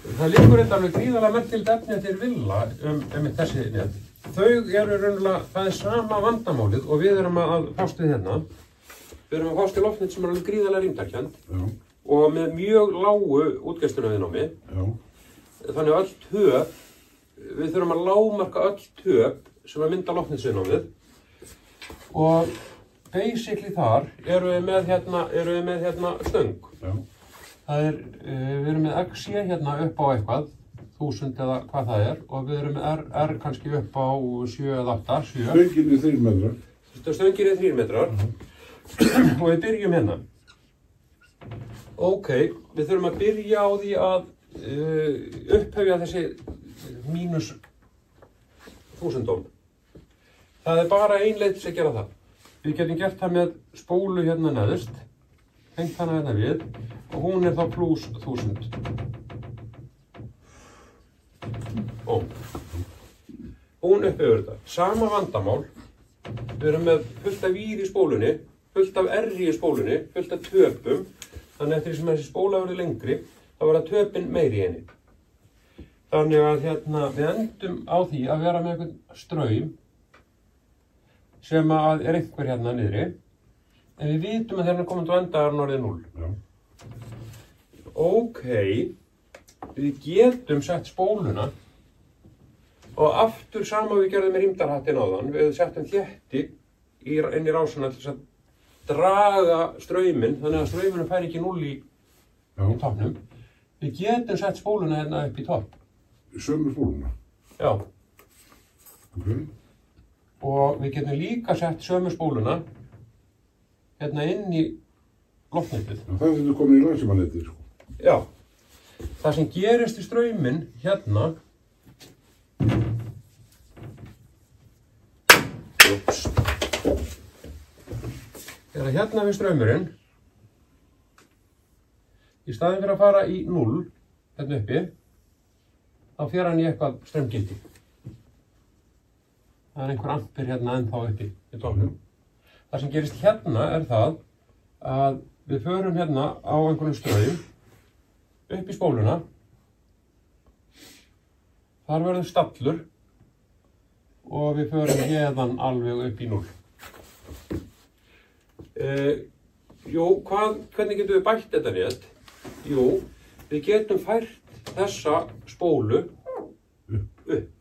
Það liggur þetta alveg gríðarlega merkilegt efni eftir Villa þessi net. Þau eru raunverulega, það sama vandamálið og við erum að fást við hérna. Við erum að fást við loftnet sem er alveg gríðarlega rýmdarkennd og með mjög lágu útgeislunaviðnámi. Þannig að öll töp, við þurfum að lágmarka öll töp sem að mynda loftnetsviðnámið og basically þar erum við með hérna stöng. Það við erum með XC hérna upp á eitthvað, 1000 eða hvað það er, og við erum með R kannski upp á 7 eða 8, 7. Stöngin er 3 metrar. Stöngin er 3 metrar og við byrjum hérna. Ok, við þurfum að byrja á því að upphefja þessi mínus 1000 ohm. Það er bara ein leið til að gera það. Við getum gert það með spólu hérna neðust, hengt hana hérna við og hún er þá pluss 1000 ohm. Hún upphefur þetta. Sama vandamál. Við erum með fullt af vír í spólunni, fullt af R í spólunni, fullt af töpum. Þannig eftir sem þessi spóla verður lengri, þá verða töpin meiri í henni. Þannig að við endum á því að vera með einhvern straum sem að er einhver hérna niðri, en við vitum að þegar hann er komin til enda er hann orðið 0. Ok, við getum sett spóluna og aftur sama við gerðum með rýmdarhattin áðan, við settum þétti inn í rásuna til að draga strauminn, þannig að strauminn fær ekki 0 í toppnum. Við getum sett spóluna hérna upp í topp. Sömu spóluna? Já. Ok. Og við getum líka sett sömu spóluna hérna inn í loftnetið. Það þetta komin í landssímanetið, sko. Já. Það sem gerist í strauminn hérna er að hérna við straumurinn í staðinn fyrir að fara í 0 hérna uppi þá fer hann í eitthvað straumgildi. Það er einhver ampir hérna ennþá uppi í tóknum. Það sem gerist hérna er það að við förum hérna á einhvern straum upp í spóluna. Þar verður stallur og við förum hérðan alveg upp í 0. Hvernig getum við bætt þetta net? Jú, við getum fært þessa spólu upp.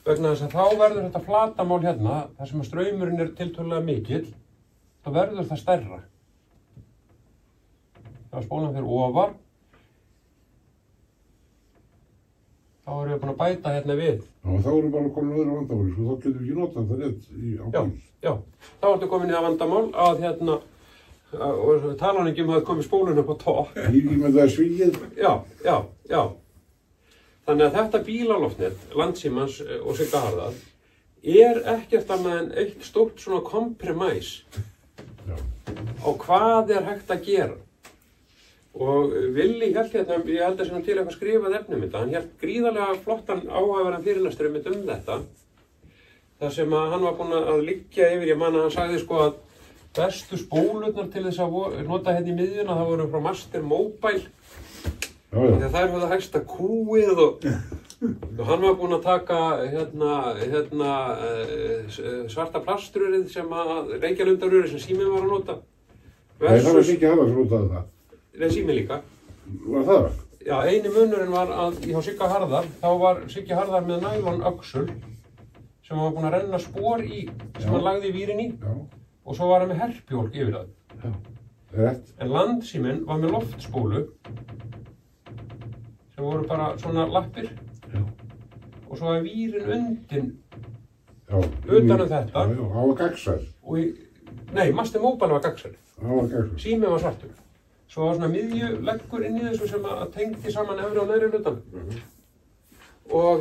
Vegna þess að þá verður þetta flatamál hérna, þar sem að straumurinn er tiltölulega mikill, þá verður það stærra. Þegar spólan fer ofar, þá erum við búin að bæta hérna við. Já, þá erum við bara komin á öðru vandamál, sko, þá getum við ekki notað þetta net á bíl. Já, þá ertu komin í það vandamál að og talan ekki að komið spólun upp á topp. Ég með það svíið. Já. Þannig að þetta bílaloftnet, Landssímans og Sigga Harðar, er ekkert annað en eitt stórt svona kompromæs á hvað er hægt að gera. Og Willi hélt hérna, ég held að sem til eitthvað skrifað efnum þetta, hann hélt gríðarlega flottan áhugaverðan fyrirlestur þetta, þar sem að hann var búinn að liggja yfir, ég man að hann sagði sko að bestu spólurnar til þess að nota hérna í miðjuna, það voru frá Master Mobile. Þegar þær höfðu hægsta kúið og hann var búinn að taka svarta plastrurið sem að Reykjalundarurið sem Síminn var að nota. Nei, það var Siggi Harðar sem notaði það. Nei, Síminn líka. Var það? Já, eini munurinn var að hjá Sigga Harðar, þá var Siggi Harðar með nælon öxul sem hann var búinn að renna spor í, sem hann lagði vírinn í og svo var hann með herpjólk yfir það. Já, rétt. En Landssíminn var með loftspólu sem voru bara svona lappir og svo var vírinn undin utan þetta. Já, hann var gagnsær. Nei, Master Mobile var gagnsær. Hann var gagnsær. Síminn var svartur. Svo var svona miðjuleggur inn í þessu sem að tengdi saman efri og neðri hlutan. Og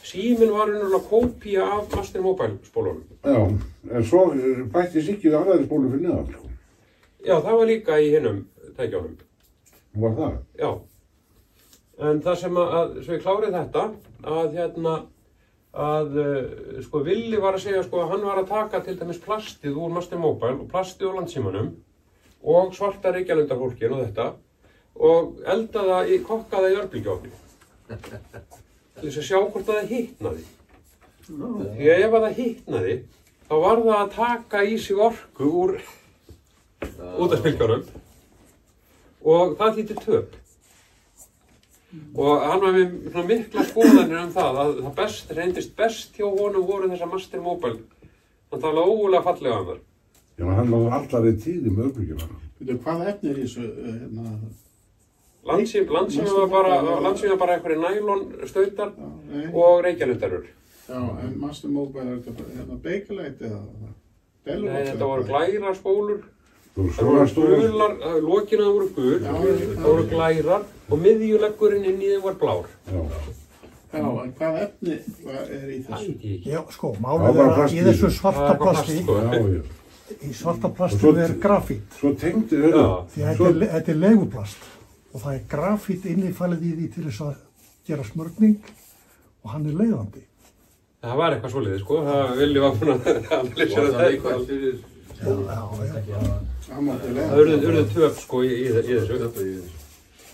Síminn var raunverulega kópía af Master Mobile spólunum. Já, en svo bætti Siggi við aðraði spólu fyrir neðan, sko. Já, það var líka í hinnum tækjánum. Var það? Já. En það sem svo ég klárið þetta, sko Willi var að segja, sko, að hann var að taka til dæmis plastið úr Master Mobile og plastið úr Landssímanum og svarta Reykjalundarfólkin og þetta og kokkaði það í örbylgjuofni til þess að sjá hvort það hitnaði. Því að ef það hitnaði, þá var það að taka í sig orku úr útvarpsbylgjunum og það þýddi töp. Og hann var með mikla skoðanir það að það reyndist best hjá honum voru þessar Master Mobile. Hann talaði ógulega fallega þar. Já, hann láði allari tíði með örbylgjuna. Hvað efni í þessu Landsíminn var bara einhverju nælonstautar og reykjarnuttarur. Já, en Master Mobile þetta Bakelite eða Delaware? Nei, þetta voru glærar spólur. Það voru gular, lokina voru gul, það voru glærar og miðjuleggurinn inn í þeim var blár. Já, en hvað efni í þessu? Já, sko, málið í þessu svarta plasti. Í svarta plasti grafít. Svo tengdi þau. Því þetta leguplast og það grafít innifælið í því til þess að gera smörgning og hann leiðandi. Það var eitthvað svoleiðis, sko. Það viljum að búin að analýsera þetta. Það urðu töp, sko, í þessu.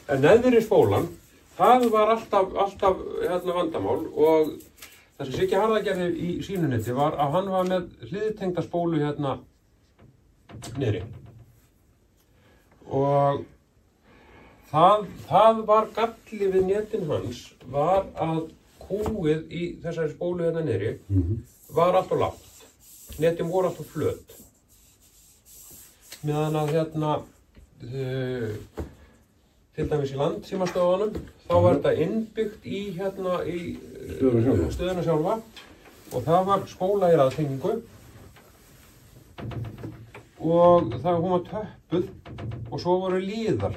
En neðri spólan, það var alltaf vandamál og það sem Siggi Harða gerði í sínunetti var að hann var með hliðtengda spólu niðri. Og það var galli við netin hans var að kúið í þessari spólu niðri var allt of lágt. Netin voru allt of flöt. Meðan að til dæmis í landsímastöðunum, þá var þetta innbyggt í stöðuna sjálfa og það var spóla í raðtengingu og hún var töppuð og svo voru liðar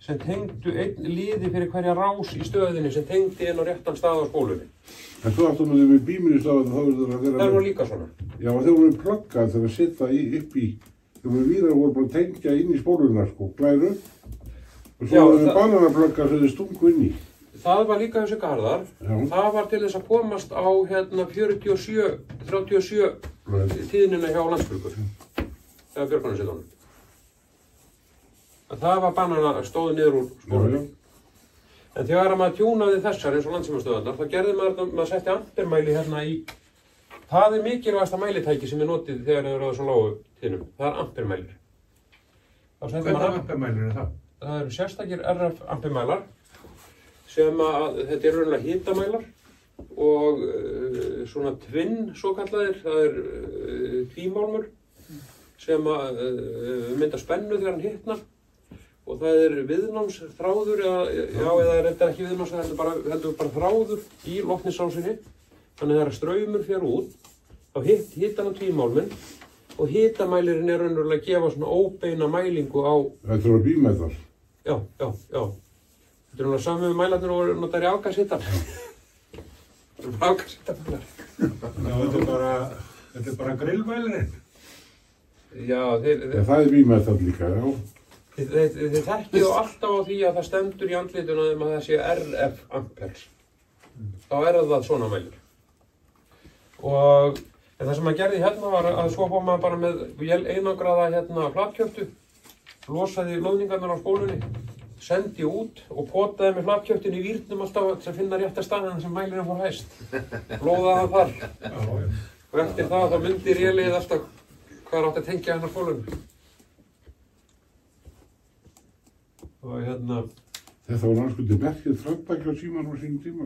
sem tengdu einn liði fyrir hverja rás í stöðinni sem tengdi inn á réttan stað á spólunni. En svo aftur með bíministafan þá verður það að vera... Það voru líka svona. Já, þeir voru pluggað þegar að setja upp í... Þegar vírar voru bara að tengja inn í spóluna, sko, glæru. Og svo voru þeir bananaplugga sem þeir stungu inn í. Það var líka hjá Sigga Harðar. Það var til þess að komast á 37 tíðnina hjá Landsbjörgur. Eða björgunarsveitunum. Það var stóði niður úr spólunum. En þegar maður tjúnaði þessar eins og landsímastöðarnar, þá gerði maður setti ampermæli í... Það mikilvægasta mælitæki sem notið þegar það eru á svo lágu tíðnum. Það ampermælir. Hvernig ampermælir það? Það eru sérstakir RF ampermælar sem þetta raunlega hitamælar og svona tvinn svo kallaðir, það tvímálmur sem mynda spennu þegar hann hitnar. Og það viðnámsþráður, eða reyndar ekki viðnámsþráður, heldur bara þráður í loftningsrásinni. Þannig að þegar straumur fer út, þá hittar hann tvímálminn og hitamælirinn raunverulega að gefa svona óbeina mælingu á... Þetta voru bímætar? Já. Þetta náttúrulega saman með mælarnir og notar í afgashittar. Það eru afgashittarmælar. Þetta bara grillmælirinn? Já, það bímætar líka, já. Þið þekkið alltaf á því að það stendur í andlitunum að það sé RF ampers. Þá það svona mælir. En það sem maður gerði var að svo fór maður bara með einangraða flatkjöftu, losaði loðningarnar á spólunni, sendi út og potaði með flatkjöftinu í vírnum alltaf til að finna rétta staðina sem mælirinn fór hæst. Blóðaði það þar. Og eftir það þá myndi rélið alltaf hvað átti að tengja hennar spólunni. Og Þetta var anskuldið merkilegt framtak hjá Símanum á sínum tíma.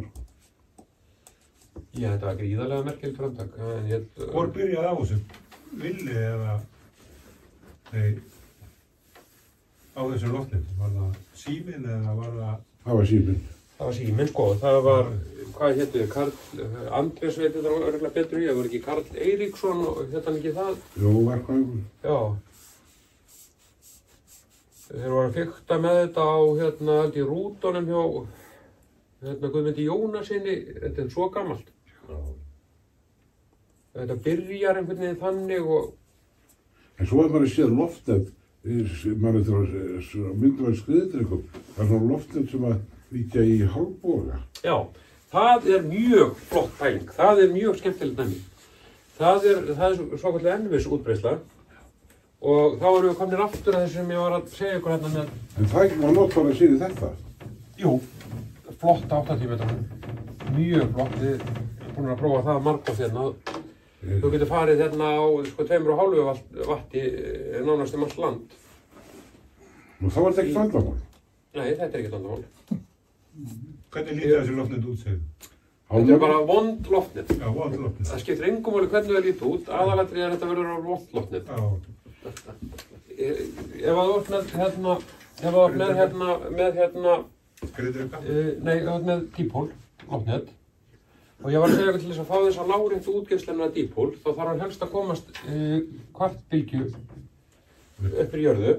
Já, þetta var gríðarlega merkilegt framtak. Hvor byrjaði á þessu? Villi eða á þessu loftnum? Var það Síminn eða var það... Það var Síminn. Það var Síminn, sko. Það var, hvað hétu þið? Karl Andrés veit þetta örgulega betur í. Það var ekki Karl Eiríksson og hann ekki það? Jó, var hvað einhver. Já. Þeir voru að fikta með þetta á í rútunum hjá Guðmundi Jónasinni, þetta svo gammalt. Þetta byrjar einhvern veginn þannig og... En svo maður séð loftnet, maður myndum að skriðdryggum, það svona loftnet sem að líka í hálfboga. Já, það mjög flott pæling, það mjög skemmtilegt næmi. Það svo kallið ennvis útbreiðsla Og þá erum við komin aftur að þessu sem ég var að segja ykkur hérna með... En það ekki maður notfæra sér í þetta? Jú, flott 80 metrar. Mjög flott. Við erum búin að prófa það margótt hérna. Þú getur farið hérna á sko 2,5 vatti nánast allt land. Og þá er þetta ekki vandamál? Nei, þetta er ekki vandamál. Hvernig lítur þessi loftnet út, segir þú? Þetta er bara vond loftnet. Já, vond loftnet. Það skiptir engum máli hvernig það lítur út. Aðalatriðið er að þetta verður á vond loftnet. Já. Ef þú ert með hérna, Skriðdreka? Nei, ef þú ert með dýpól, loftnet. Og ég var að segja til þess að fá þess að láréttu útgeissluna dýpól, þá þarf hann helst að komast kvartbylgju upp í jörðu.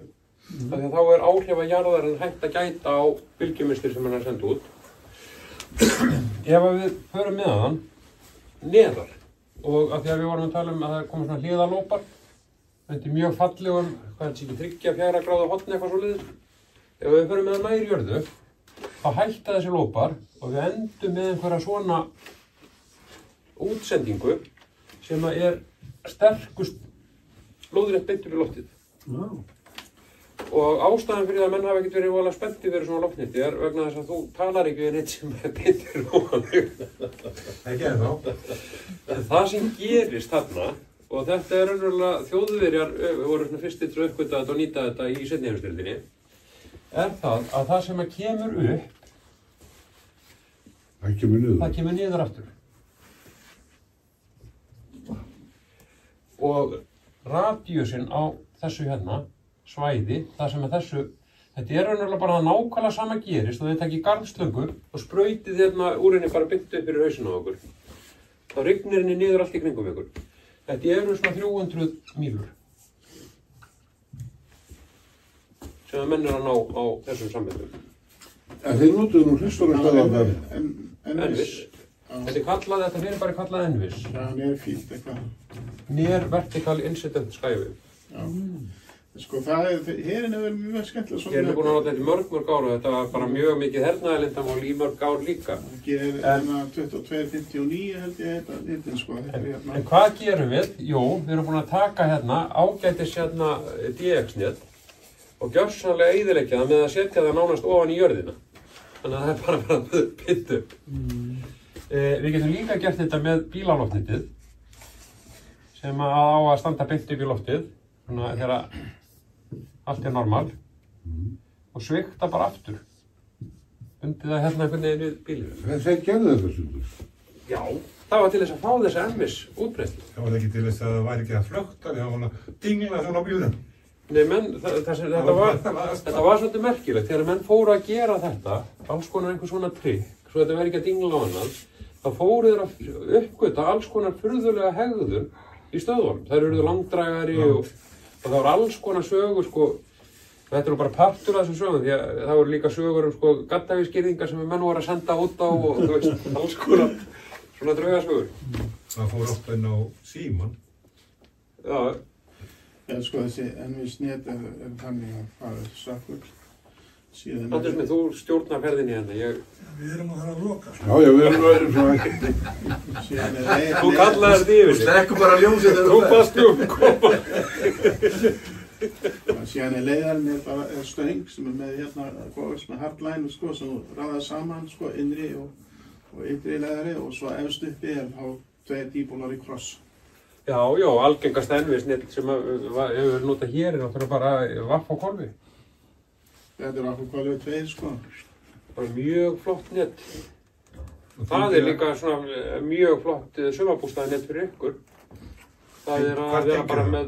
Þannig að þá er áhrifa jarðarinn hægt að gæta á bylgjumynstri sem hann er sendt út. Ef við förum með hann neðar, og af því að við vorum að tala um að það koma svona hliðalópar, þetta er mjög fallegum, hvað er þetta ekki, 3-4 gráðu hotn eitthvað svoleiðis. Ef við förum með hann nær jörðu, þá hætta þessi lópar og við endum með einhverja svona útsendingu sem er sterkust lóðrétt beint upp í loftið. Og ástæðan fyrir að menn hafa ekkert verið voðalega spenntir fyrir svona loftneti er vegna þess að þú talar ekki við neitt sem er beintir ofan þig. Ekki ennþá. Það sem gerist þarna, og þetta er raunverulega Þjóðverjar voru svona fyrstir til að uppgötva þetta og nýta þetta í seinni heimsstyrjöldinni, er það að það sem að kemur upp, það kemur niður aftur. Og radíusinn á þessu hérna svæði, það sem að þessu, þetta er raunverulega bara nákvæmlega sama gerist og þið takið garðslöngu og sprautið hérna úr henni bara byggt upp fyrir hausinn á okkur. Þá rignir henni niður allt í kringum ykkur. Þetta eru svona 300 mílur sem að menn er að ná á þessum samböndum. En þeir notuðu nú hlustunarstaðar Envis. Þetta fyrir bara kallað Envis. Já, nérfílt eitthvað. Near Vertical Incident Skywave. Já. Sko það herinn hefur verið mjög skemmtilega svona. Herinn er búin að nota þetta í mörg ár og þetta var bara mjög mikið hernaðarleyndarmál í mörg ár líka. Það gerir hérna 2259 held ég þetta sko. En hvað gerum við? Jú, við erum búin að taka hérna ágætis hérna DX-net og gjörsamlega eyðileggja það með að setja það nánast ofan í jörðina. Þannig að það er bara að pytta upp. Við getum líka gert þetta með bílaloftnetið sem á að standa beint upp í loftið, svona þegar allt er normal og svikta bara aftur. Bundið það hérna einhvern veginn við bílinn. En þeir gerðu þetta svolítið? Já, það var til þess að fá þessa Envis útbreiðslu. Það var ekki til þess að það væri ekki að flökta, það var að dingla svona á bílunum. Nei, menn, þetta var svolítið merkilegt. Þegar menn fóru að gera þetta, alls konar einhver svona trikk, svo þetta verði ekki að dingla á annað, þá fóru þeir að uppgöta alls konar furðulega hegðun í stöðvunum. Þær eruðu langdrægari og það voru alls konar sögur, sko. Þetta er nú bara partur af þessum sögum, því að það voru líka sögur sko gaddavírsgirðingar sem menn voru að senda út á og þú veist, alls konar svona draugasögur. Það fór oft inn á síman. Já. Já, sko þessi Envis-net er þannig að það er sakfugl. Andri Smith, þú stjórnar ferðinni hérna. Við erum að fara að loka. Já, við erum svona ekki. Þú kallaði þetta yfir. Slekkum bara ljósið þegar þú fast koma. Síðan leiðarinn er stöng sem með hérna, með hardline sko, sem raðað saman sko, innri og ytri leiðari og svo efst uppi er þá 2 dýpólar í kross. Já, algengast Envis-net sem hefur notað hér er náttúrulega bara vaff á hvolfi. Þetta er vaff á hvolfi 2 sko. Bara mjög flott net. Það er líka svona mjög flott sumarbústaðarnet fyrir ykkur. Það er að vera bara með,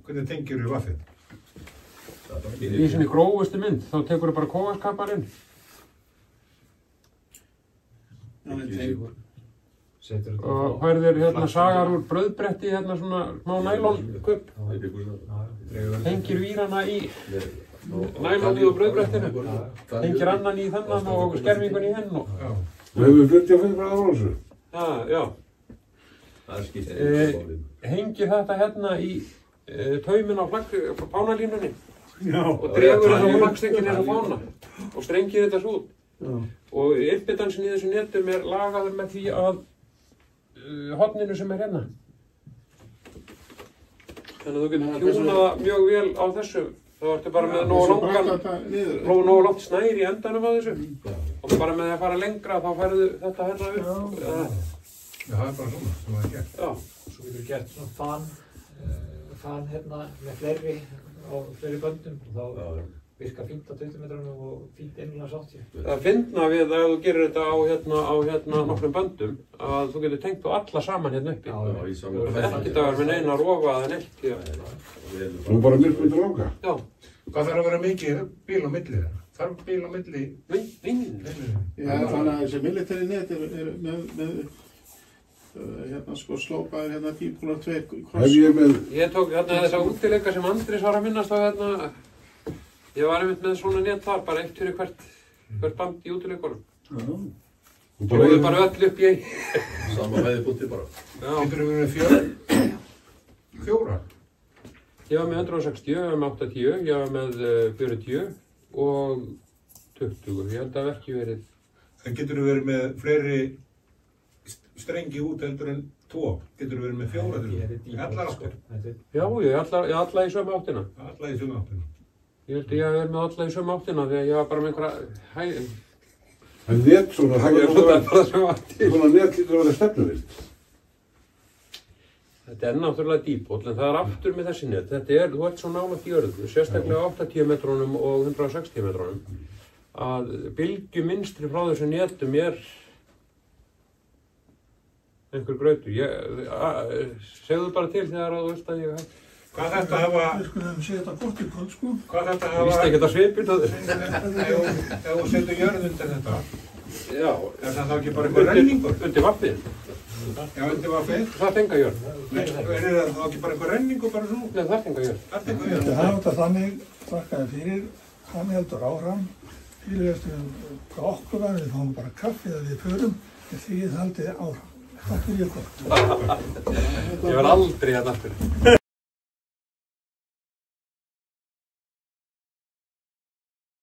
Hvernig tengir þú vaffið? Í svona grófustu mynd, þá tekur þú bara kóaskapparinn. Og færðir hérna sagar úr brauðbretti, hérna svona smá nælonkupp. Hengir vírana í nælonið og brauðbrettinu. Hengir annan í þennan og skerfingun í henn. Við hefum 45 gráður á þessu. Já. Hengir þetta hérna í taumin á fánalínunni og dregur þetta á flaggstengin eins og fána og strengir þetta svo út. Og impedansin í þessu netum er lagaður með því að horninu sem er hérna. Þannig að þú getur tjúnað það mjög vel á þessu. Þá ertu bara með nógu langt snæri í endanum á þessu. Og bara með því að fara lengra þá færðu þetta hérna upp. Já, það er bara svona sem það er gert. Já. Svo getur við gert svona fan hérna með fleiri böndum og þá virka fínt á 20 metranum og fínt innanlands 80. Það finna við að þú gerir þetta á nokkrum böndum að þú getur tengt á alla saman hérna uppi. Þú verður ekki dagar með neina rofa eða neitt. Þú bara myrkvöldur langa? Já. Hvað þarf að vera mikið bíl á milli þeirra? Þarf bíl á milli? Nei. Já, þannig að þessi military net er með hérna sko slópaðir hérna 10.2 kross. Ég tók hérna þessa útileika sem Andrés var að minnast á hérna. Ég var einmitt með svona net þar, bara eitt fyrir hvert band í útileikunum. Og þau bara öll upp í einn. Sama veiði búti bara. Getur þú verið fjóra? Ég var með 160, ég var með 80, ég var með 40 og 20. Ég held að ekki verið. En getur þú verið með fleiri strengi út heldur en 2? Getur þú verið með 4? Allar áttir? Já, alla í sömu áttina. Alla í sömu áttina. Ég held að ég hef verið með alla í sömu áttina því að ég var bara með einhverja En net svona, það er svona net lítur að vera stefnuvilt. Þetta er náttúrulega dýpóll, en það er aftur með þessi net. Þú ert svo nálægt í jörðu, sérstaklega 80 metrónum og 160 metrónum, að bylgjumynstri frá þessu netum er einhver grautur. Segðu bara til þegar þú veist að ég hætti. Hvað þetta hafa... Við skulum segja þetta gott í kvöld, sko. Hvað þetta hafa... Þú víst ekki þetta svipinn á þér. Ef þú setur jörð undir þetta, já. Er það þá ekki bara einhver renningur? Undir vaffið. Já, undir vaffið. Það fengar jörð. Er það þá ekki bara einhver renningur bara svona? Nei, það fengar jörð. Það fengar jörð. Þetta hafa þetta þannig, þakkaði fyrir, hann heldur áfram, fyrirlesturinn frá okkur var, við fáum bara kaffi þegar við förum, en þið haldið áfram. Takk fyrir ykkur. Ég var aldrei hérna aftur.